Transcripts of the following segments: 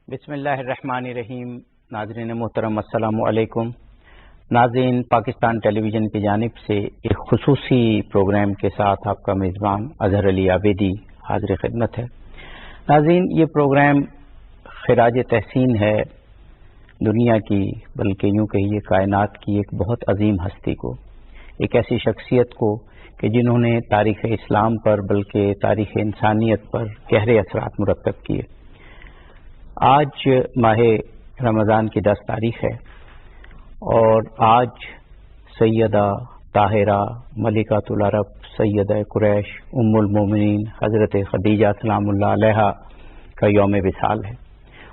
بسم اللہ الرحمن الرحیم. ناظرین محترم السلام علیکم. ناظرین، پاکستان ٹیلی ویژن کی جانب سے ایک خصوصی پروگرام کے ساتھ آپ کا میزبان اظہر علی عابدی حاضر خدمت ہے. ناظرین، یہ پروگرام خراج تحسین ہے دنیا کی، بلکہ یوں کہیے کائنات کی ایک بہت عظیم ہستی کو، ایک ایسی شخصیت کو کہ جنہوں نے تاریخ اسلام پر بلکہ تاریخ انسانیت پر گہرے اثرات مرتب کیے. آج ماہ رمضان کی 10 تاریخ ہے اور آج سیدہ طاہرہ ملکۃ العرب سیدہ قریش ام المومنین حضرت خدیجہ سلام اللہ علیہا کا یوم وصال ہے.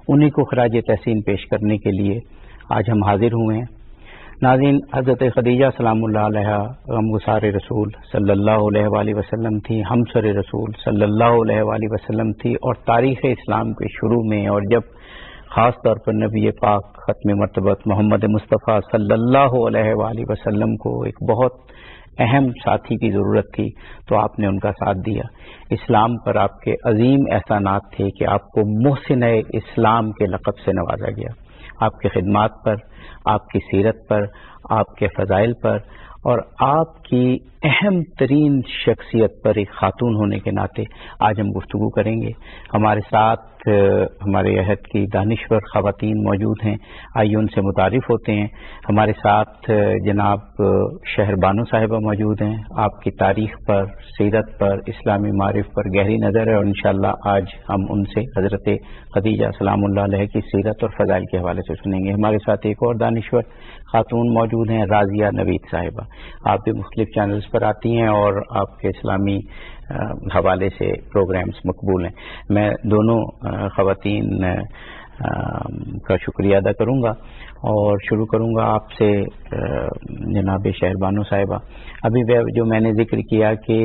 انہی کو خراج تحسین پیش کرنے کے لیے آج ہم حاضر ہوئے ہیں. ناظرین، حضرت خدیجہ سلام اللہ علیہا غمگسار رسول صلی اللہ علیہ وآلہ وسلم تھی، ہمسر رسول صلی اللہ علیہ وآلہ وسلم تھی، اور تاریخ اسلام کے شروع میں اور جب خاص طور پر نبی پاک ختم مرتبت محمد مصطفیٰ صلی اللہ علیہ وآلہ وسلم کو ایک بہت اہم ساتھی کی ضرورت تھی تو آپ نے ان کا ساتھ دیا. اسلام پر آپ کے عظیم احسانات تھے کہ آپ کو محسن اسلام کے لقب سے نوازا گیا. آپ کے خدمات پر، آپ کی سیرت پر، آپ کے فضائل پر اور آپ کی اہم ترین شخصیت پر ایک خاتون ہونے کے ناطے آج ہم گفتگو کریں گے. ہمارے ساتھ ہمارے عہد کی دانشور خواتین موجود ہیں، آئیے ان سے متعارف ہوتے ہیں. ہمارے ساتھ جناب شہر بانو صاحبہ موجود ہیں. آپ کی تاریخ پر، سیرت پر، اسلامی معارف پر گہری نظر ہے اور انشاءاللہ آج ہم ان سے حضرت خدیجہ سلام اللہ علیہ کی سیرت اور فضائل کے حوالے سے سنیں گے. ہمارے ساتھ ایک اور دانشور خاتون موجود ہیں، راضیہ نوید صاحبہ. آپ بھی مختلف چینلز پر آتی ہیں اور آپ کے اسلامی حوالے سے پروگرامز مقبول ہیں. میں دونوں خواتین کا شکریہ ادا کروں گا اور شروع کروں گا آپ سے. جناب شہر بانو صاحبہ، ابھی جو میں نے ذکر کیا کہ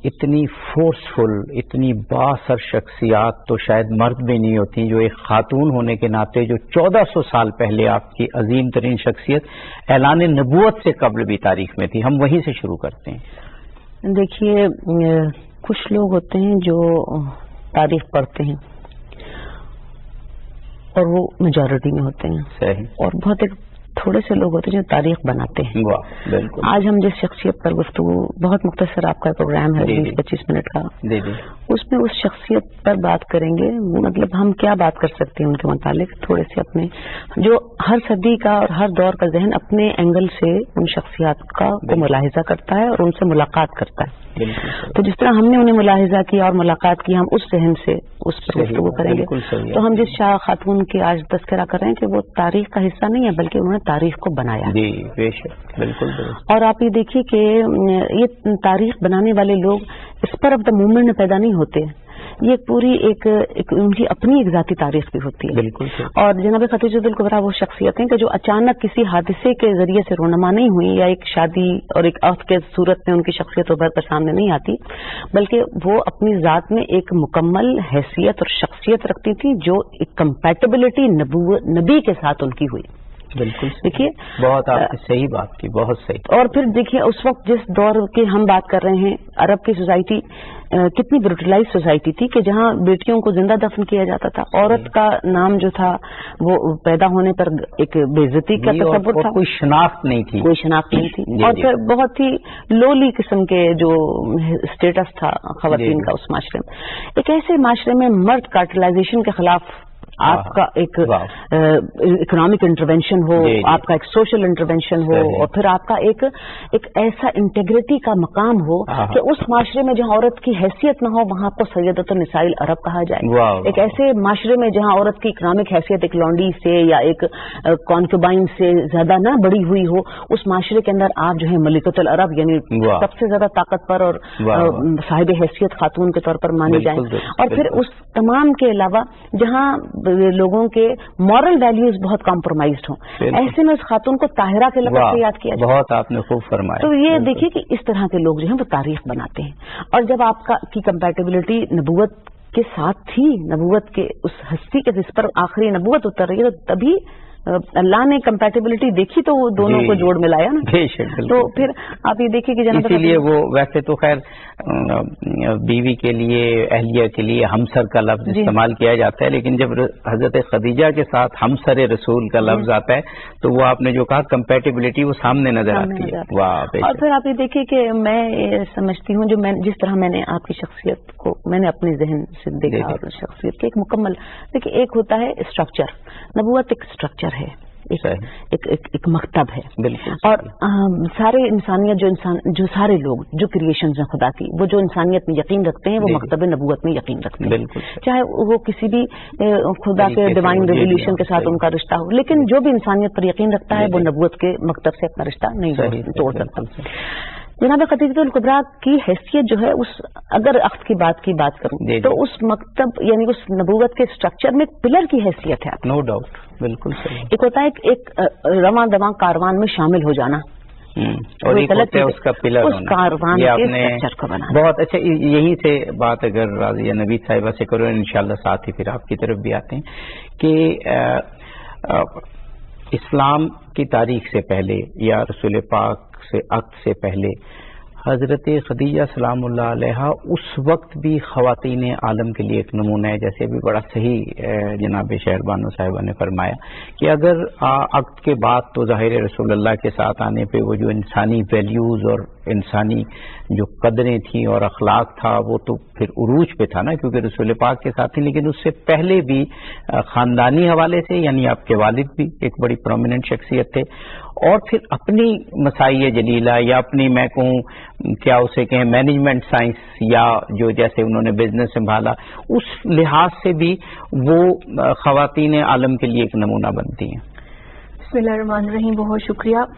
اتنی فورسفل، اتنی بااثر شخصیات تو شاید مرد بھی نہیں ہوتی جو ایک خاتون ہونے کے ناطے جو 1400 سال پہلے آپ کی عظیم ترین شخصیت اعلان نبوت سے قبل بھی تاریخ میں تھی. ہم وہیں سے شروع کرتے ہیں. دیکھیے، کچھ لوگ ہوتے ہیں جو تاریخ پڑھتے ہیں اور وہ میجورٹی میں ہوتے ہیں. صحیح. اور بہت ایک تھوڑے سے لوگ ہوتے ہیں جو تاریخ بناتے ہیں. بالکل. آج ہم جس شخصیت پر گفتگو، بہت مختصر آپ کا پروگرام ہے 20-25 منٹ کا، اس میں اس شخصیت پر بات کریں گے. مطلب ہم کیا بات کر سکتے ہیں ان کے متعلق، تھوڑے سے اپنے جو ہر صدی کا اور ہر دور کا ذہن اپنے اینگل سے ان شخصیات کا کو ملاحظہ کرتا ہے اور ان سے ملاقات کرتا ہے. تو جس طرح ہم نے انہیں ملاحظہ کیا اور ملاقات کی، ہم اس ذہن سے اس پر گفتگو کریں گے. تو ہم جس شاہ خاتون کی آج تذکرہ کر رہے ہیں کہ وہ تاریخ کا حصہ نہیں ہے بلکہ انہوں نے تاریخ کو بنایا. جی بے شک، بالکل. اور آپ یہ دیکھیے کہ یہ تاریخ بنانے والے لوگ اسپر آف دا مومنٹ میں پیدا نہیں ہوتے. یہ پوری ایک ان کی اپنی ایک ذاتی تاریخ بھی ہوتی ہے. بالکل. اور جناب خدیجہ الکبریٰ وہ شخصیت ہیں کہ جو اچانک کسی حادثے کے ذریعے سے رونما نہیں ہوئی یا ایک شادی اور ایک عقد کے صورت میں ان کی شخصیت ابھر کر سامنے نہیں آتی، بلکہ وہ اپنی ذات میں ایک مکمل حیثیت اور شخصیت رکھتی تھی جو ایک کمپیٹیبلٹی نبی کے ساتھ ان کی ہوئی. بالکل. دیکھیے، بہت آپ نے صحیح بات کی، بہت صحیح. اور پھر دیکھیے اس وقت جس دور کی ہم بات کر رہے ہیں، عرب کی سوسائٹی کتنی بروٹلائز سوسائٹی تھی کہ جہاں بیٹیوں کو زندہ دفن کیا جاتا تھا. عورت کا نام جو تھا وہ پیدا ہونے پر ایک بے عزتی کا تصور تھا، کوئی شناخت نہیں تھی. اور پھر بہت ہی لولی قسم کے جو اسٹیٹس تھا خواتین کا اس معاشرے میں. ایک ایسے معاشرے میں مرد کارٹلائزیشن کے خلاف آپ کا ایک اکنامک انٹرونشن ہو، آپ کا ایک سوشل انٹرونشن ہو، اور پھر آپ کا ایک ایسا انٹیگریٹی کا مقام ہو کہ اس معاشرے میں جہاں عورت کی حیثیت نہ ہو وہاں آپ کو سیدۃ النساء العرب کہا جائے. ایک ایسے معاشرے میں جہاں عورت کی اکنامک حیثیت ایک لونڈی سے یا ایک کانکوبائن سے زیادہ نہ بڑی ہوئی ہو، اس معاشرے کے اندر آپ جو ہے ملکۃ العرب یعنی سب سے زیادہ طاقتور اور صاحب حیثیت خاتون کے طور پر مانی جائیں. اور پھر اس تمام کے علاوہ جہاں لوگوں کے مورل ویلیوز بہت کمپرومائزڈ ہوں، ایسے میں اس خاتون کو طاہرہ کے لقب سے یاد کیا جائے. بہت آپ نے خوب فرمایا. تو یہ دیکھیے کہ اس طرح کے لوگ جو ہیں وہ تاریخ بناتے ہیں. اور جب آپ کی کمپیٹیبلٹی نبوت کے ساتھ تھی، نبوت کے اس ہستی کے جس پر آخری نبوت اتر رہی ہے، تو تبھی اللہ نے کمپیٹیبلٹی دیکھی تو وہ دونوں کو جوڑ ملایا نا. تو پھر آپ یہ دیکھیے کہ جناب اسی لیے وہ ویسے تو خیر بیوی کے لیے اہلیہ کے لیے ہمسر کا لفظ استعمال کیا جاتا ہے، لیکن جب حضرت خدیجہ کے ساتھ ہمسر رسول کا لفظ آتا ہے تو وہ آپ نے جو کہا کمپیٹیبلٹی وہ سامنے نظر آتی ہے. اور پھر آپ یہ دیکھیے کہ میں سمجھتی ہوں جس طرح میں نے آپ کی شخصیت کو میں نے اپنے ذہن سے دیکھا اور شخصیت کے ایک مکمل دیکھیے، ایک ہوتا ہے اسٹرکچر، نبوت ایک اسٹرکچر ہے، ایک مکتب ہے. بالکل. اور سارے انسانیت جو سارے لوگ جو کریشنز ہیں خدا کی، وہ جو انسانیت میں یقین رکھتے ہیں وہ مکتب نبوت میں یقین رکھتے ہیں. بالکل. چاہے وہ کسی بھی خدا کے ڈیوائن ریولیوشن کے ساتھ ان کا رشتہ ہو، لیکن جو بھی انسانیت پر یقین رکھتا ہے وہ نبوت کے مکتب سے اپنا رشتہ نہیں توڑ سکتا. جناب خدیجہ الکبریٰ کی حیثیت جو ہے، اگر عقد کی بات کروں تو اس مکتب یعنی اس نبوت کے اسٹرکچر میں ایک پلر کی حیثیت ہے. No doubt. بالکل صحیح. ایک ہوتا ہے ایک رواں دواں کاروان میں شامل ہو جانا، اور ایک ہوتا ہے اس کا پلر ہونا. اس کاروان کے اسٹرکچر کو بنانا. بہت اچھا. یہیں سے بات اگر راضیہ نوید صاحبہ سے کرو، انشاءاللہ ساتھ ہی پھر آپ کی طرف بھی آتے ہیں کہ اسلام کی تاریخ سے پہلے یا رسول پاک سے عقد سے پہلے حضرت خدیجہ سلام اللہ علیہ اس وقت بھی خواتین عالم کے لیے ایک نمونہ ہے. جیسے بھی بڑا صحیح جناب شہربانو صاحبہ نے فرمایا کہ اگر عقد کے بعد تو ظاہر رسول اللہ کے ساتھ آنے پہ وہ جو انسانی ویلیوز اور انسانی جو قدریں تھیں اور اخلاق تھا وہ تو پھر عروج پہ تھا نا، کیونکہ رسول پاک کے ساتھ تھی. لیکن اس سے پہلے بھی خاندانی حوالے سے یعنی آپ کے والد بھی ایک بڑی پرومیننٹ شخصیت تھے، اور پھر اپنی مسائیہ جلیلہ یا اپنی میں کہوں کیا اسے کہیں مینجمنٹ سائنس یا جو جیسے انہوں نے بزنس سنبھالا، اس لحاظ سے بھی وہ خواتین عالم کے لیے ایک نمونہ بنتی ہیں. بسم اللہ الرحمن الرحیم. بہت شکریہ.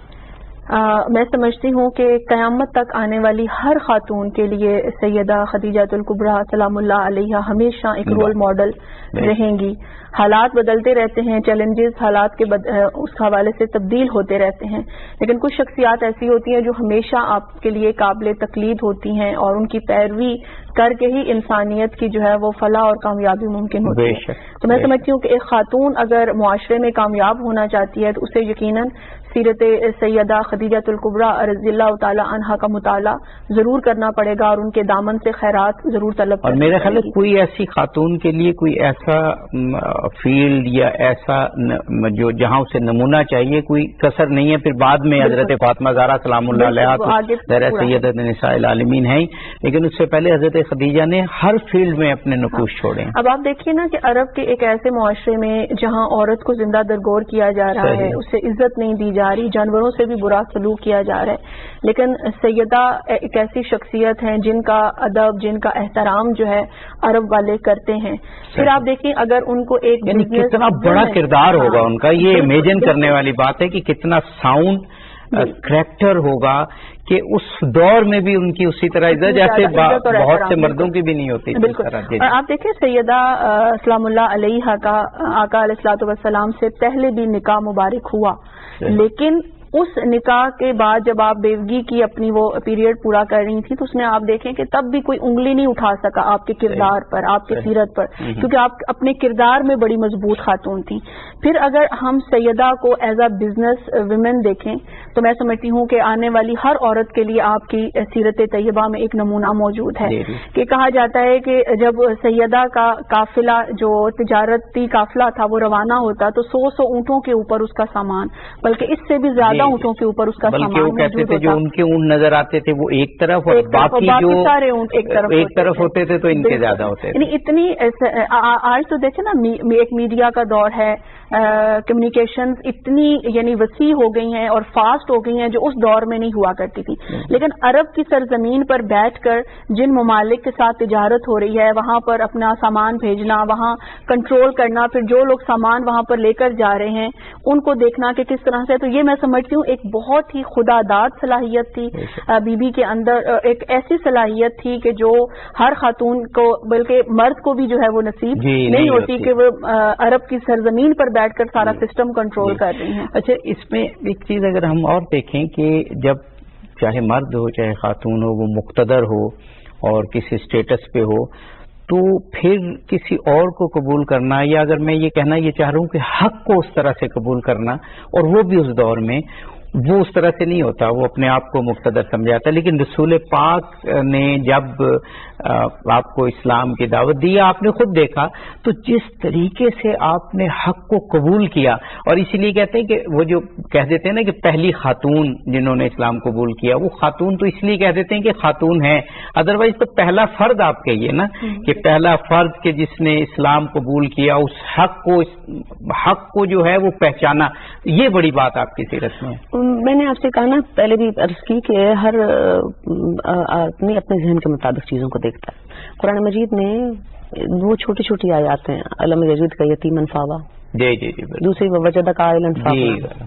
میں سمجھتی ہوں کہ قیامت تک آنے والی ہر خاتون کے لیے سیدہ خدیجہ الکبریٰ سلام اللہ علیہ ہمیشہ ایک رول ماڈل رہیں گی. حالات بدلتے رہتے ہیں، چیلنجز حالات کے اس حوالے سے تبدیل ہوتے رہتے ہیں، لیکن کچھ شخصیات ایسی ہوتی ہیں جو ہمیشہ آپ کے لیے قابل تقلید ہوتی ہیں، اور ان کی پیروی کر کے ہی انسانیت کی جو ہے وہ فلاح اور کامیابی ممکن ہوتی ہے. تو میں سمجھتی ہوں کہ ایک خاتون اگر معاشرے میں کامیاب ہونا چاہتی ہے تو اسے یقیناً سیرت سیدہ خدیجہ الکبریٰ رضی اللہ تعالی عنہا کا مطالعہ ضرور کرنا پڑے گا، اور ان کے دامن سے خیرات ضرور طلب کرنا. اور میرے خیال ہے کوئی ایسی خاتون کے لیے کوئی ایسا فیلڈ یا ایسا جو جہاں اسے نمونہ چاہیے کوئی کسر نہیں ہے. پھر بعد میں حضرت فاطمہ زہرا سلام اللہ علیہ سیدۃ نساء العالمین ہیں، لیکن اس سے پہلے حضرت خدیجہ نے ہر فیلڈ میں اپنے نقوش چھوڑے. اب آپ دیکھیے نا کہ عرب کے ایک ایسے معاشرے میں جہاں عورت کو زندہ درگور کیا جا رہا ہے، اسے عزت نہیں دی جا رہی، جانوروں سے بھی برا سلوک کیا جا رہا ہے، لیکن سیدہ ایک ایسی شخصیت ہیں جن کا ادب، جن کا احترام جو ہے عرب والے کرتے ہیں. پھر آپ دیکھیں اگر ان کو ایک کتنا بڑا کردار ہوگا ان کا، یہ امیجن کرنے والی بات ہے کہ کتنا ساؤنڈ کریکٹر ہوگا کہ اس دور میں بھی ان کی اسی طرح عزت جیسے بہت سے مردوں کی بھی نہیں ہوتی. بالکل. اور آپ دیکھیں سیدہ سلام اللہ علیہ کا آقا علیہ الصلوۃ والسلام سے پہلے بھی نکاح مبارک ہوا، لیکن اس نکاح کے بعد جب آپ بیوگی کی اپنی وہ پیریڈ پورا کر رہی تھی تو اس میں آپ دیکھیں کہ تب بھی کوئی انگلی نہیں اٹھا سکا آپ کے کردار پر، آپ کے سیرت پر، کیونکہ آپ اپنے کردار میں بڑی مضبوط خاتون تھیں. پھر اگر ہم سیدہ کو ایز اے بزنس ویمن دیکھیں تو میں سمجھتی ہوں کہ آنے والی ہر عورت کے لیے آپ کی سیرت طیبہ میں ایک نمونہ موجود ہے کہ کہا جاتا ہے کہ جب سیدہ کا قافلہ جو تجارتی قافلہ تھا وہ روانہ ہوتا تو 100 اونٹوں کے اوپر اس کا سامان، بلکہ اس سے بھی زیادہ اونٹوں کے اوپر اس کا سامان موجود ہوتا. جو ان کے اونٹ نظر آتے تھے وہ ایک طرف اور باقی جو سارے اونٹ ایک طرف ہوتے تھے تو ان کے زیادہ ہوتے تھے. یعنی اتنی آج تو دیکھیں نا ایک میڈیا کا دور ہے، کمیونیکیشنز اتنی یعنی وسیع ہو گئی ہیں اور فاسٹ ہو گئی ہیں جو اس دور میں نہیں ہوا کرتی تھی. لیکن عرب کی سرزمین پر بیٹھ کر جن ممالک کے ساتھ تجارت ہو رہی ہے وہاں پر اپنا سامان بھیجنا، وہاں کنٹرول کرنا، پھر جو لوگ سامان وہاں پر لے کر جا رہے ہیں ان کو دیکھنا کہ کس طرح سے، تو یہ میں سمجھتی ہوں ایک بہت ہی خدا داد صلاحیت تھی بی بی کے اندر، ایک ایسی صلاحیت تھی کہ جو ہر خاتون کو بلکہ مرد کو بھی جو ہے وہ نصیب نہیں ہوتی کہ وہ عرب کی سرزمین پر بیٹھ کر سارا سسٹم کنٹرول کر رہی ہیں. اچھا، اس میں ایک چیز اگر ہم اور دیکھیں کہ جب چاہے مرد ہو چاہے خاتون ہو وہ مقتدر ہو اور کسی اسٹیٹس پہ ہو تو پھر کسی اور کو قبول کرنا، یا اگر میں یہ کہنا یہ چاہ رہا ہوں کہ حق کو اس طرح سے قبول کرنا، اور وہ بھی اس دور میں وہ اس طرح سے نہیں ہوتا، وہ اپنے آپ کو مقتدر سمجھاتا ہے. لیکن رسول پاک نے جب آپ کو اسلام کی دعوت دی، آپ نے خود دیکھا تو جس طریقے سے آپ نے حق کو قبول کیا، اور اسی لیے کہتے ہیں کہ وہ جو کہہ دیتے ہیں نا کہ پہلی خاتون جنہوں نے اسلام قبول کیا، وہ خاتون تو اس لیے کہہ دیتے ہیں کہ خاتون ہے، ادروائز تو پہلا فرد آپ کہیے نا کہ پہلا فرد کہ جس نے اسلام قبول کیا، اس حق کو جو ہے وہ پہچانا. یہ بڑی بات آپ کی سیرت میں ہے. میں نے آپ سے کہا نا پہلے بھی عرض کی کہ ہر آدمی اپنے ذہن کے مطابق چیزوں کو دیکھتا ہے. قرآن مجید میں وہ چھوٹی چھوٹی آیات ہیں، علم یزید کا یتیمن فاوا، جی دوسری وجدک عائلا فاغنا،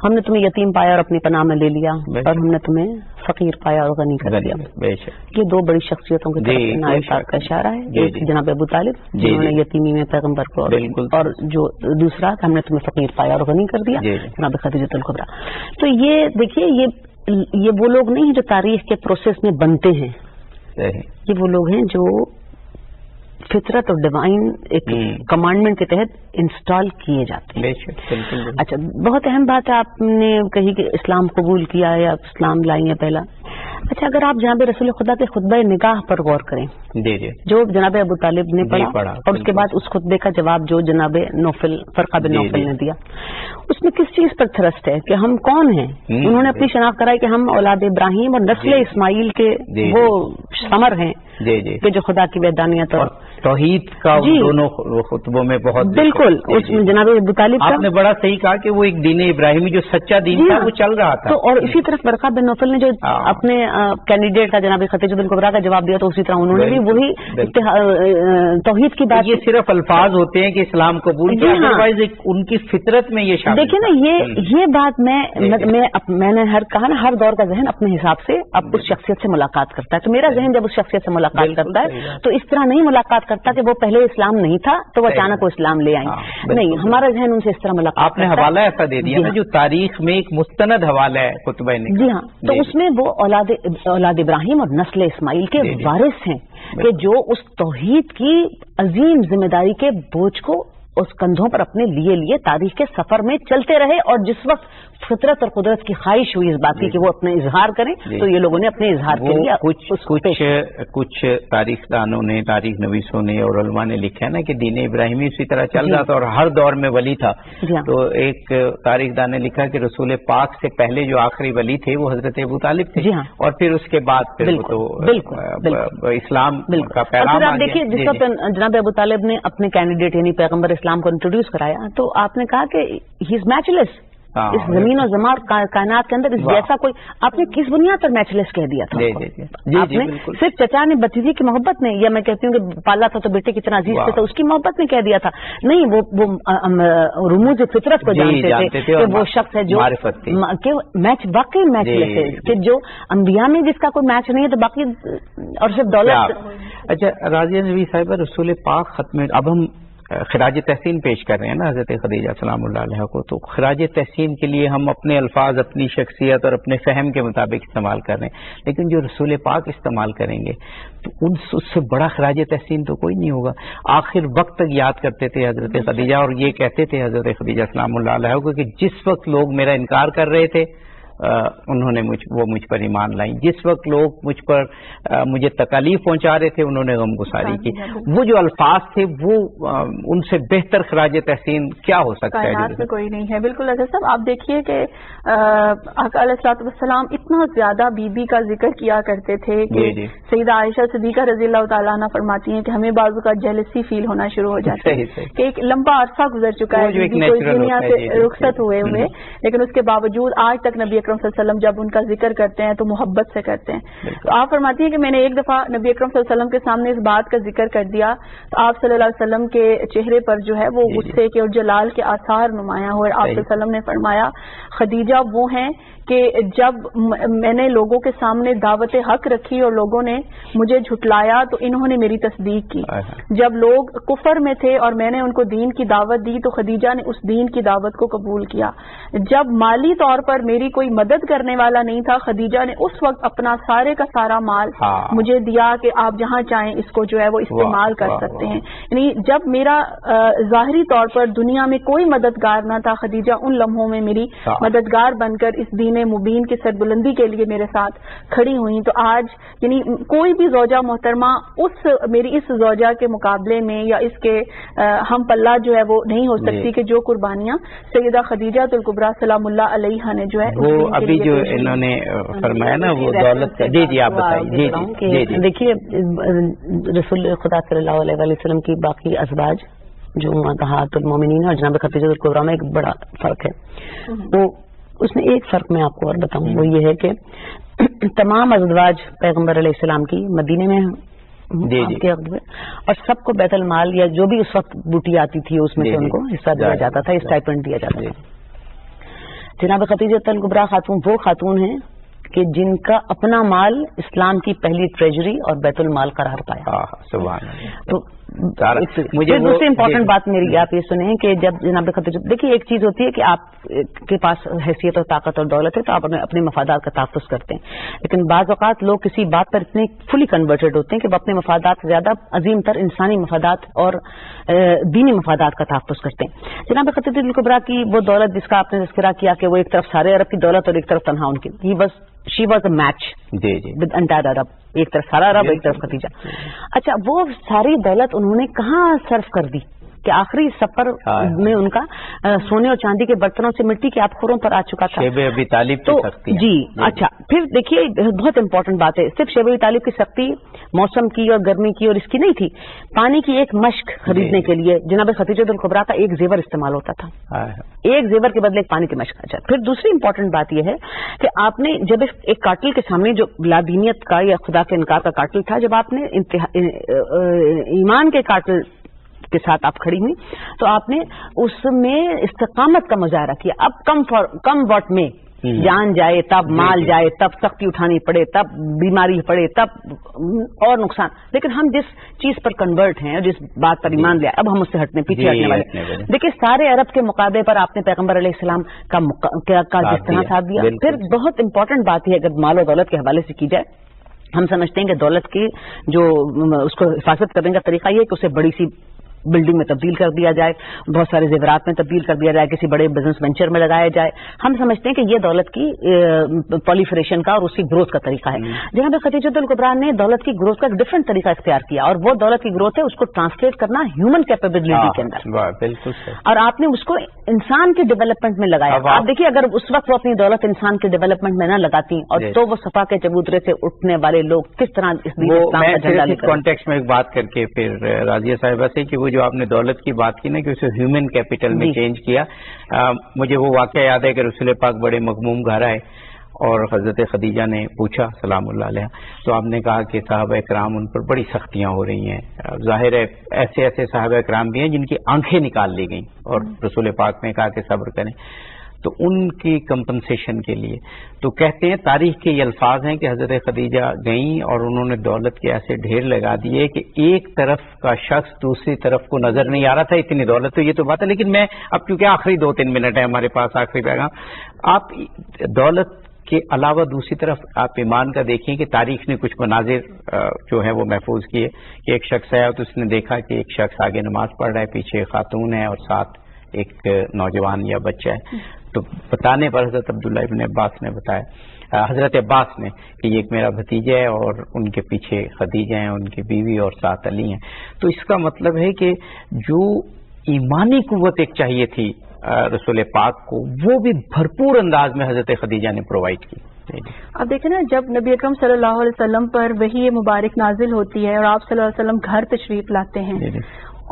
ہم نے تمہیں یتیم پایا اور اپنی پناہ میں لے لیا، اور ہم نے تمہیں فقیر پایا اور غنی کر دیا. یہ دو بڑی شخصیتوں کی طرف نائب صاحب کا اشارہ ہے. ایک جناب ابو طالب جنہوں نے یتیمی میں پیغمبر کو، اور جو دوسرا کہ ہم نے تمہیں فقیر پایا اور غنی کر دیا، جناب خدیجہ الکبریٰ. تو یہ دیکھیے یہ وہ لوگ نہیں ہیں جو تاریخ کے پروسیس میں بنتے ہیں، یہ وہ لوگ ہیں جو فطرت اور ڈیوائن ایک کمانڈمنٹ کے تحت انسٹال کیے جاتے ہیں. اچھا، بہت اہم بات ہے آپ نے کہی کہ اسلام قبول کیا یا اسلام لائی ہے پہلا. اچھا، اگر آپ جناب رسول خدا کے خطبہ نکاح پر غور کریں جو جناب ابو طالب نے پڑھا، اور اس کے بعد اس خطبے کا جواب جو جناب نوفل فرقہ بن نوفل نے دیا، اس میں کس چیز پر تھرسٹ ہے کہ ہم کون ہیں؟ انہوں نے اپنی شناخت کرائی کہ ہم اولاد ابراہیم اور نسل اسماعیل کے وہ ثمر ہیں کہ جو خدا کی وحدانیت اور توحید کا دونوں خطبوں میں بہت بالکل. اس میں جناب ابو طالب آپ نے بڑا صحیح کہا کہ وہ ایک دین ابراہیمی جو سچا دین تھا وہ چل رہا تھا. اور اسی طرف فرقہ بن نوفل نے جو اپنے کینڈیڈیٹ کا جناب خدیجہ الکبریٰ کا جواب دیا، تو اسی طرح انہوں نے بھی وہی توحید کی بات. یہ صرف الفاظ ہوتے ہیں کہ اسلام قبول کیا، ادروائز ان کی فطرت میں یہ شامل. دیکھیں نا، یہ بات میں نے کہا نا، ہر دور کا ذہن اپنے حساب سے اب اس شخصیت سے ملاقات کرتا ہے. تو میرا ذہن جب اس شخصیت سے ملاقات کرتا ہے تو اس طرح نہیں ملاقات کرتا کہ وہ پہلے اسلام نہیں تھا تو وہ اچانک وہ اسلام لے آئیں. نہیں، ہمارا ذہن ان سے اس طرح ملاقات. آپ نے حوالہ ایسا دے دیا نا جو تاریخ میں ایک مستند حوالہ ہے خطبہ نکاح. جی ہاں، تو اس میں وہ اولاد ابراہیم اور نسل اسماعیل کے وارث ہیں کہ جو اس توحید کی عظیم ذمہ داری کے بوجھ کو اس کندھوں پر اپنے لیے تاریخ کے سفر میں چلتے رہے. اور جس وقت فطرت اور قدرت کی خواہش ہوئی اس بات کی کہ وہ اپنے اظہار کریں تو یہ لوگوں نے اپنے اظہار کے لیے کچھ تاریخ دانوں نے، تاریخ نویسوں نے اور علماء نے لکھا ہے نا کہ دین ابراہیمی اسی طرح چل رہا تھا اور ہر دور میں ولی تھا. تو ایک تاریخ دان نے لکھا کہ رسول پاک سے پہلے جو آخری ولی تھے وہ حضرت ابو طالب تھے، اور پھر اس کے بعد پھر اسلام کا پیغام. آپ دیکھیے جس وقت جناب ابو طالب نے اپنے کینڈیڈیٹ یعنی پیغمبر اسلام کو انٹروڈیوس کرایا تو آپ نے کہا کہ ہی از میچ لیس. اس زمین اور زمان کائنات کے اندر اس جیسا کوئی، آپ نے کس بنیاد پر میچ لیس کہہ دیا تھا؟ آپ نے صرف چچا نے بتیجی کی محبت میں، یا میں کہتی ہوں کہ پالا تھا تو بیٹے کتنا عزیز تھا اس کی محبت میں کہہ دیا تھا. نہیں، وہ رموز فطرت کو جانتے تھے کہ وہ شخص ہے جو میچ واقعی میچ لیس ہے، کہ جو انبیاء میں جس کا کوئی میچ نہیں ہے تو باقی اور صرف دولت. اچھا راضیہ نبی صاحبہ، رسول پاک ختم، اب ہم خراج تحسین پیش کر رہے ہیں نا حضرت خدیجہ سلام اللہ علیہ کو، تو خراج تحسین کے لیے ہم اپنے الفاظ، اپنی شخصیت اور اپنے فہم کے مطابق استعمال کر رہے ہیں، لیکن جو رسول پاک استعمال کریں گے تو اس سے بڑا خراج تحسین تو کوئی نہیں ہوگا. آخر وقت تک یاد کرتے تھے حضرت خدیجہ، اور یہ کہتے تھے حضرت خدیجہ سلام اللہ علیہ کو کہ جس وقت لوگ میرا انکار کر رہے تھے انہوں نے مجھ پر ایمان لائیں، جس وقت لوگ مجھے تکالیف پہنچا رہے تھے انہوں نے غم گساری کی. وہ جو الفاظ تھے وہ ان سے بہتر خراج تحسین کیا ہو سکتا ہے؟ کائنات میں کوئی نہیں ہے. بالکل اظہر صاحب، آپ دیکھیے کہ آقا علیہ الصلوۃ والسلام اتنا زیادہ بی بی کا ذکر کیا کرتے تھے کہ سیدہ عائشہ صدیقہ رضی اللہ تعالیٰ عنہ فرماتی ہیں کہ ہمیں بعض کا جیلسی فیل ہونا شروع ہو جاتا ہے کہ ایک لمبا عرصہ گزر چکا ہے، کوئی دنیا سے رخصت ہوئے لیکن اس کے باوجود آج تک نبی اکرم صلی اللہ علیہ وسلم جب ان کا ذکر کرتے ہیں تو محبت سے کرتے ہیں. تو آپ فرماتی ہیں کہ میں نے ایک دفعہ نبی اکرم صلی اللہ علیہ وسلم کے سامنے اس بات کا ذکر کر دیا تو آپ صلی اللہ علیہ وسلم کے چہرے پر جو ہے وہ غصے کے اور جلال کے آثار نمایاں ہوئے. آپ صلی اللہ علیہ وسلم نے فرمایا خدیجہ وہ ہیں کہ جب میں نے لوگوں کے سامنے دعوت حق رکھی اور لوگوں نے مجھے جھٹلایا تو انہوں نے میری تصدیق کی. جب لوگ کفر میں تھے اور میں نے ان کو دین کی دعوت دی تو خدیجہ نے اس دین کی دعوت کو قبول کیا. جب مالی طور پر میری کوئی مدد کرنے والا نہیں تھا، خدیجہ نے اس وقت اپنا سارے کا سارا مال مجھے دیا کہ آپ جہاں چاہیں اس کو جو ہے وہ استعمال کر سکتے ہیں. یعنی جب میرا ظاہری طور پر دنیا میں کوئی مددگار نہ تھا، خدیجہ ان لمحوں میں میری مددگار بن کر اس دین مبین کی سربلندی کے لیے میرے ساتھ کھڑی ہوئی. تو آج یعنی کوئی بھی زوجہ محترمہ میری اس زوجہ کے مقابلے میں یا اس کے ہم پلہ جو ہے وہ نہیں ہو سکتی کہ جو قربانیاں سیدہ خدیجہ الکبریٰ سلام اللہ علیہا نے جو ہے وہ ابھی جو انہوں نے فرمایا نا وہ دولت کا. جی آپ بتائیے. دیکھیے رسول خدا صلی اللہ علیہ وسلم کی باقی ازواج جو امہات المومنین اور جناب خدیجہ الکبریٰ میں ایک بڑا فرق ہے. وہ اس میں ایک فرق میں آپ کو اور بتاؤں، وہ یہ ہے کہ تمام ازواج پیغمبر علیہ السلام کی مدینے میں اور سب کو بیت المال یا جو بھی اس وقت بوٹی آتی تھی اس میں سے ان کو حصہ دیا جاتا تھا، اسٹائپنڈ دیا جاتا تھا. جناب خدیجہ الکبریٰ خاتون وہ خاتون ہیں کہ جن کا اپنا مال اسلام کی پہلی ٹریجری اور بیت المال قرار پایا. تو مجھے دوسری امپورٹنٹ بات میری آپ یہ سنیں کہ جب جناب خدیجہ، دیکھیے ایک چیز ہوتی ہے کہ آپ کے پاس حیثیت اور طاقت اور دولت ہے تو آپ اپنے مفادات کا تحفظ کرتے ہیں، لیکن بعض اوقات لوگ کسی بات پر اتنے فلی کنورٹڈ ہوتے ہیں کہ وہ اپنے مفادات سے زیادہ عظیم تر انسانی مفادات اور دینی مفادات کا تحفظ کرتے ہیں. جناب خدیجہ الکبریٰ کی وہ دولت جس کا آپ نے تذکرہ کیا کہ وہ ایک طرف سارے عرب کی دولت اور ایک طرف تنہا ان کی، she was a match with entire Arab, ایک طرف سارا عرب ایک طرف خدیجہ. اچھا وہ ساری دولت انہوں نے کہاں صرف کر دی کہ آخری سفر میں ان کا سونے اور چاندی کے برتنوں سے مٹی کے آبخوروں پر آ چکا تھا. شیب ابی طالب کی سختی. جی اچھا پھر دیکھیے بہت امپورٹنٹ بات ہے، صرف شیب ابی طالب کی سختی موسم کی اور گرمی کی اور اس کی نہیں تھی، پانی کی ایک مشک خریدنے کے لیے جناب خدیجہ الکبریٰ کا ایک زیور استعمال ہوتا تھا، ایک زیور کے بدلے ایک پانی کی مشک. اچھا پھر دوسری امپورٹنٹ بات یہ ہے کہ آپ نے جب ایک قاتل کے سامنے جو لادینیت کا یا خدا کے انکار کا قاتل تھا، جب آپ نے ایمان کے قاتل کے ساتھ آپ کھڑی ہوئی تو آپ نے اس میں استقامت کا مظاہرہ کیا. اب کم واٹ میں جان جائے تب مال جائے تب سختی اٹھانی پڑے تب بیماری پڑے تب اور نقصان، لیکن ہم جس چیز پر کنورٹ ہیں اور جس بات پر ایمان لیا اب ہم اس سے ہٹنے پیچھے ہٹنے والے. دیکھیے سارے عرب کے مقابلے پر آپ نے پیغمبر علیہ السلام کا جس طرح ساتھ دیا. پھر بہت امپورٹنٹ بات ہے اگر مال و دولت کے حوالے سے کی جائے، ہم سمجھتے ہیں کہ دولت کی جو اس کو حفاظت کرنے کا طریقہ یہ ہے کہ اسے بڑی سی بلڈنگ میں تبدیل کر دیا جائے، بہت سارے زیورات میں تبدیل کر دیا جائے، کسی بڑے بزنس وینچر میں لگایا جائے. ہم سمجھتے ہیں کہ یہ دولت کی پولیفریشن کا اور اس کی گروتھ کا طریقہ ہے. جناب خدیجہ الکبریٰ نے دولت کی گروتھ کا ایک ڈفرنٹ طریقہ اختیار کیا اور وہ دولت کی گروتھ ہے اس کو ٹرانسلیٹ کرنا ہیومن کیپیبلٹی کے اندر، اور آپ نے اس کو انسان کے ڈیولپمنٹ میں لگایا. آپ دیکھیے اگر اس وقت وہ اپنی دولت انسان کے ڈیولپمنٹ میں نہ لگاتی اور تو وہ صفا کے چبوترے سے اٹھنے والے لوگ کس طرح اس اسلام کا جھنڈا لے کر. کانٹیکسٹ میں ایک بات کر کے پھر راضیہ صاحبہ سے کہ وہ جو آپ نے دولت کی بات کی نا کہ اسے ہیومن کیپٹل میں چینج کیا، مجھے وہ واقعہ یاد ہے کہ رسول پاک بڑے مغموم گھر آئے اور حضرت خدیجہ نے پوچھا سلام اللہ علیہ، تو آپ نے کہا کہ صحابہ اکرام ان پر بڑی سختیاں ہو رہی ہیں. ظاہر ہے ایسے ایسے صحابہ اکرام بھی ہیں جن کی آنکھیں نکال لی گئیں اور رسول پاک نے کہا کہ صبر کریں. تو ان کی کمپنسیشن کے لیے تو کہتے ہیں تاریخ کے یہ الفاظ ہیں کہ حضرت خدیجہ گئیں اور انہوں نے دولت کے ایسے ڈھیر لگا دیے کہ ایک طرف کا شخص دوسری طرف کو نظر نہیں آ رہا تھا، اتنی دولت. تو یہ تو بات ہے، لیکن میں اب کیونکہ آخری 2-3 منٹ ہے ہمارے پاس، آخری پیغام، آپ دولت کے علاوہ دوسری طرف آپ ایمان کا دیکھیں کہ تاریخ نے کچھ مناظر جو ہے وہ محفوظ کیے کہ ایک شخص آیا تو اس نے دیکھا کہ ایک شخص آگے نماز پڑھ رہا ہے، پیچھے خاتون ہے اور ساتھ ایک نوجوان یا بچہ ہے. تو بتانے پر حضرت عبداللہ ابن عباس نے بتایا، حضرت عباس نے، کہ یہ ایک میرا بھتیجا ہے اور ان کے پیچھے خدیجہ ہیں، ان کی بیوی اور ساتھ علی ہیں. تو اس کا مطلب ہے کہ جو ایمانی قوت ایک چاہیے تھی رسول پاک کو، وہ بھی بھرپور انداز میں حضرت خدیجہ نے پرووائڈ کی. اب دیکھیں نا، جب نبی اکرم صلی اللہ علیہ وسلم پر وحی مبارک نازل ہوتی ہے اور آپ صلی اللہ علیہ وسلم گھر تشریف لاتے ہیں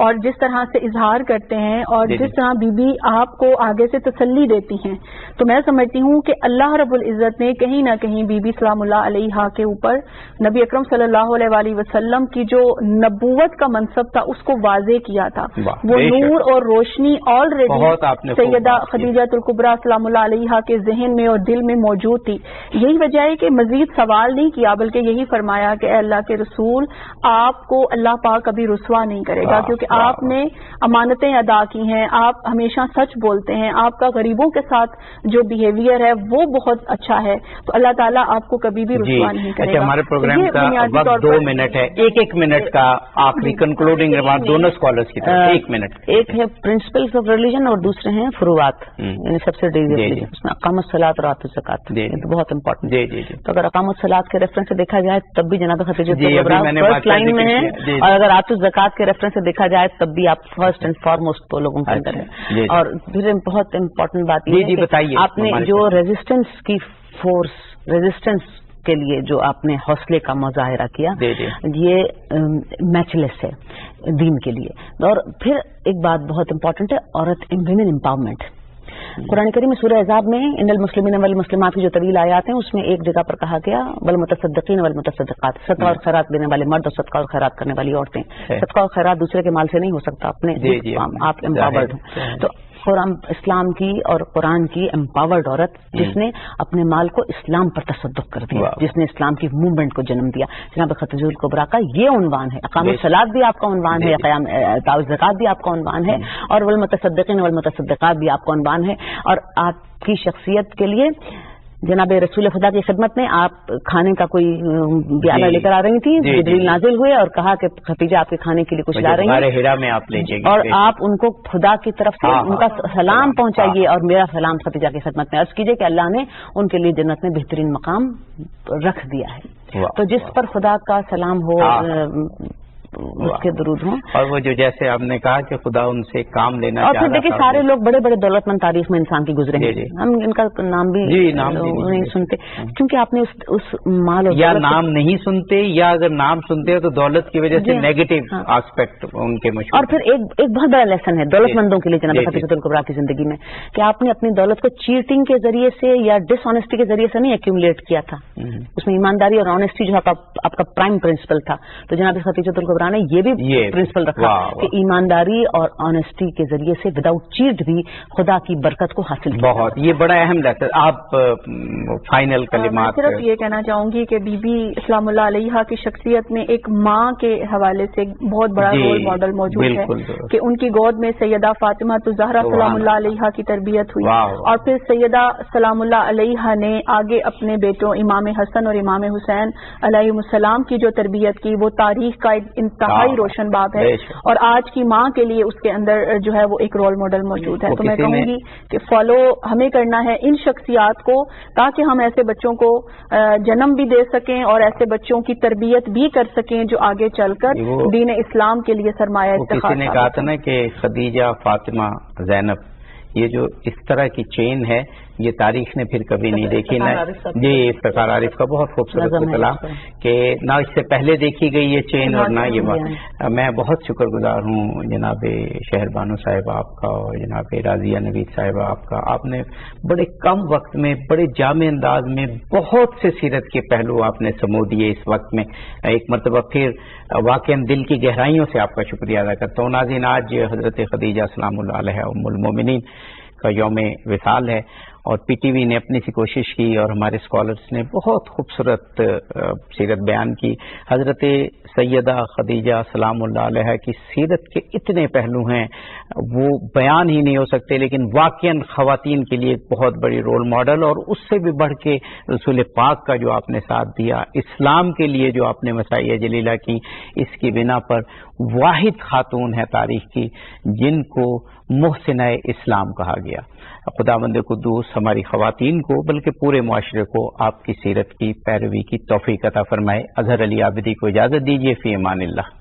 اور جس طرح سے اظہار کرتے ہیں اور جس طرح بی بی آپ کو آگے سے تسلی دیتی ہیں، تو میں سمجھتی ہوں کہ اللہ رب العزت نے کہیں نہ کہیں بی بی سلام اللہ علیہا کے اوپر نبی اکرم صلی اللہ علیہ وآلہ وسلم کی جو نبوت کا منصب تھا اس کو واضح کیا تھا. وہ نور اور روشنی آلریڈی سیدہ خدیجہ الکبریٰ سلام اللہ علیہا کے ذہن میں اور دل میں موجود تھی. یہی وجہ ہے کہ مزید سوال نہیں کیا بلکہ یہی فرمایا کہ اے اللہ کے رسول، آپ کو اللہ پاک کبھی رسوا نہیں کرے گا، کیونکہ کہ آپ نے امانتیں ادا کی ہیں, آپ ہمیشہ سچ بولتے ہیں, آپ کا غریبوں کے ساتھ جو بیہیویئر ہے وہ بہت اچھا ہے, تو اللہ تعالیٰ آپ کو کبھی بھی رسوا نہیں کرے گا. ہمارے پروگرام کا وقت 2 منٹ ہے, ایک منٹ کا آخری کنکلوڈنگ ریمارک دونوں اسکالرس کی طرف. 1 منٹ. ایک ہے پرنسپلز آف ریلیجن اور دوسرے ہیں فروعات, یعنی سبسڈیز, اس میں اقامت صلاۃ اور آتو زکات بہت امپورٹنٹ. تو اگر اقامت صلاۃ کے ریفرنس سے دیکھا جائے تب بھی جناب خدیجہ کبریٰ فرسٹ لائن میں ہیں, اور اگر آتو زکات کے ریفرنس سے دیکھا جائے تب بھی آپ فرسٹ اینڈ فارموسٹ تو لوگوں کے اندر ہیں. اور پھر بہت امپورٹنٹ بات یہ ہے کہ آپ نے جو ریزسٹنس کی فورس, ریزسٹنس کے لیے جو آپ نے حوصلے کا مظاہرہ کیا, یہ میچ لیس ہے دین کے لیے. اور پھر ایک بات بہت امپورٹنٹ ہے, عورت ویمن امپاورمنٹ. قرآن کریم میں سورہ احزاب میں ان المسلمین والمسلمات کی جو طویل آیات ہیں اس میں ایک جگہ پر کہا گیا والمتصدقین والمتصدقات, صدقہ اور خیرات دینے والے مرد اور صدقہ اور خیرات کرنے والی عورتیں. صدقہ اور خیرات دوسرے کے مال سے نہیں ہو سکتا, اپنے آپ امپاورڈ ہوں. تو قرآن اسلام کی اور قرآن کی امپاورڈ عورت جس نے اپنے مال کو اسلام پر تصدق کر دیا, جس نے اسلام کی موومنٹ کو جنم دیا. جناب خدیجہ کبریٰ کا یہ عنوان ہے, اقامت صلاۃ بھی آپ کا عنوان ہے, ایتاء الزکات بھی آپ کا عنوان ہے, اور والمتصدقین والمتصدقات بھی آپ کا عنوان ہے. اور آپ کی شخصیت کے لیے جناب رسول خدا کی خدمت میں آپ کھانے کا کوئی پیالہ لے کر آ رہی تھی, جبریل نازل ہوئے اور کہا کہ خدیجہ آپ کے کھانے کے لیے کچھ لا رہی ہیں, اور آپ ان کو خدا کی طرف سے ان کا سلام پہنچائیے, اور میرا سلام خدیجہ کی خدمت میں عرض کیجیے کہ اللہ نے ان کے لیے جنت میں بہترین مقام رکھ دیا ہے. تو جس پر خدا کا سلام ہو اس کے درود ہوں. اور وہ جو جیسے آپ نے کہا کہ خدا ان سے کام لینا چاہتا, اور پھر دیکھیے سارے لوگ بڑے بڑے دولت مند تاریخ میں انسان کی گزرے ہیں, ہم ان کا نام بھی نہیں سنتے کیونکہ آپ نے اس مال یا نام نہیں سنتے, یا اگر نام سنتے ہیں تو دولت کی وجہ سے نیگیٹو آسپیکٹ ان کے مشہور. اور پھر ایک بہت بڑا لیسن ہے دولت مندوں کے لیے جناب خدیجہ کبریٰ کی زندگی میں, کہ آپ نے اپنی دولت کو چیٹنگ کے ذریعے سے یا ڈس آنیسٹی کے ذریعے سے نہیں ایکیومولیٹ کیا تھا, اس میں ایمانداری اور آنیسٹی جو آپ کا پرائم پرنسپل تھا. تو جناب خدیجہ کبریٰ نے یہ بھی پرنسپل رکھا کہ ایمانداری اور آنیسٹی کے ذریعے سے وداؤٹ چیٹ بھی خدا کی برکت کو حاصل کیا. بہت یہ بڑا اہم لیسن. آپ فائنل کلمات. صرف یہ کہنا چاہوں گی کہ بی بی اسلام اللہ علیہا کی شخصیت میں ایک ماں کے حوالے سے بہت بڑا رول ماڈل موجود ہے, کہ ان کی گود میں سیدہ فاطمہ الزہرا سلام اللہ علیہا کی تربیت ہوئی, اور پھر سیدہ سلام اللہ علیہا نے آگے اپنے بیٹوں امام حسن اور امام حسین علیہ السلام کی جو تربیت کی, وہ تاریخ کا ایک انتہائی روشن باب ہے, اور آج کی ماں کے لیے اس کے اندر جو ہے وہ ایک رول ماڈل موجود ہے. تو میں کہوں گی کہ فالو ہمیں کرنا ہے ان شخصیات کو, تاکہ ہم ایسے بچوں کو جنم بھی دے سکیں اور ایسے بچوں کی تربیت بھی کر سکیں جو آگے چل کر دین اسلام کے لیے سرمایہ اتخاذ. کسی نے کہا تھا نا کہ خدیجہ, فاطمہ, زینب, یہ جو اس طرح کی چین ہے یہ تاریخ نے پھر کبھی نہیں دیکھی. جی افتخار عارف کا بہت خوبصورت پتلا کہ نہ اس سے پہلے دیکھی گئی یہ چین اور نہ یہ بات. میں بہت شکر گزار ہوں جناب شہر بانو صاحب آپ کا اور جناب راضیہ نوید صاحب آپ کا. آپ نے بڑے کم وقت میں بڑے جامع انداز میں بہت سے سیرت کے پہلو آپ نے سمو دیے اس وقت میں. ایک مرتبہ پھر واقعا دل کی گہرائیوں سے آپ کا شکریہ ادا کرتا ہوں. ناظرین, آج حضرت خدیجہ سلام اللہ علیہا ام المومنین کا یوم وصال ہے, اور پی ٹی وی نے اپنی سی کوشش کی اور ہمارے اسکالرس نے بہت خوبصورت سیرت بیان کی. حضرت سیدہ خدیجہ سلام اللہ علیہ کی سیرت کے اتنے پہلو ہیں وہ بیان ہی نہیں ہو سکتے, لیکن واقعاً خواتین کے لیے ایک بہت بڑی رول ماڈل, اور اس سے بھی بڑھ کے رسول پاک کا جو آپ نے ساتھ دیا, اسلام کے لیے جو آپ نے مسائیہ جلیلہ کی, اس کی بنا پر واحد خاتون ہے تاریخ کی جن کو محسنہ اسلام کہا گیا. خداوند قدوس ہماری خواتین کو بلکہ پورے معاشرے کو آپ کی سیرت کی پیروی کی توفیق عطا فرمائے. اظہر علی عابدی کو اجازت دیجیے. فی امان اللہ.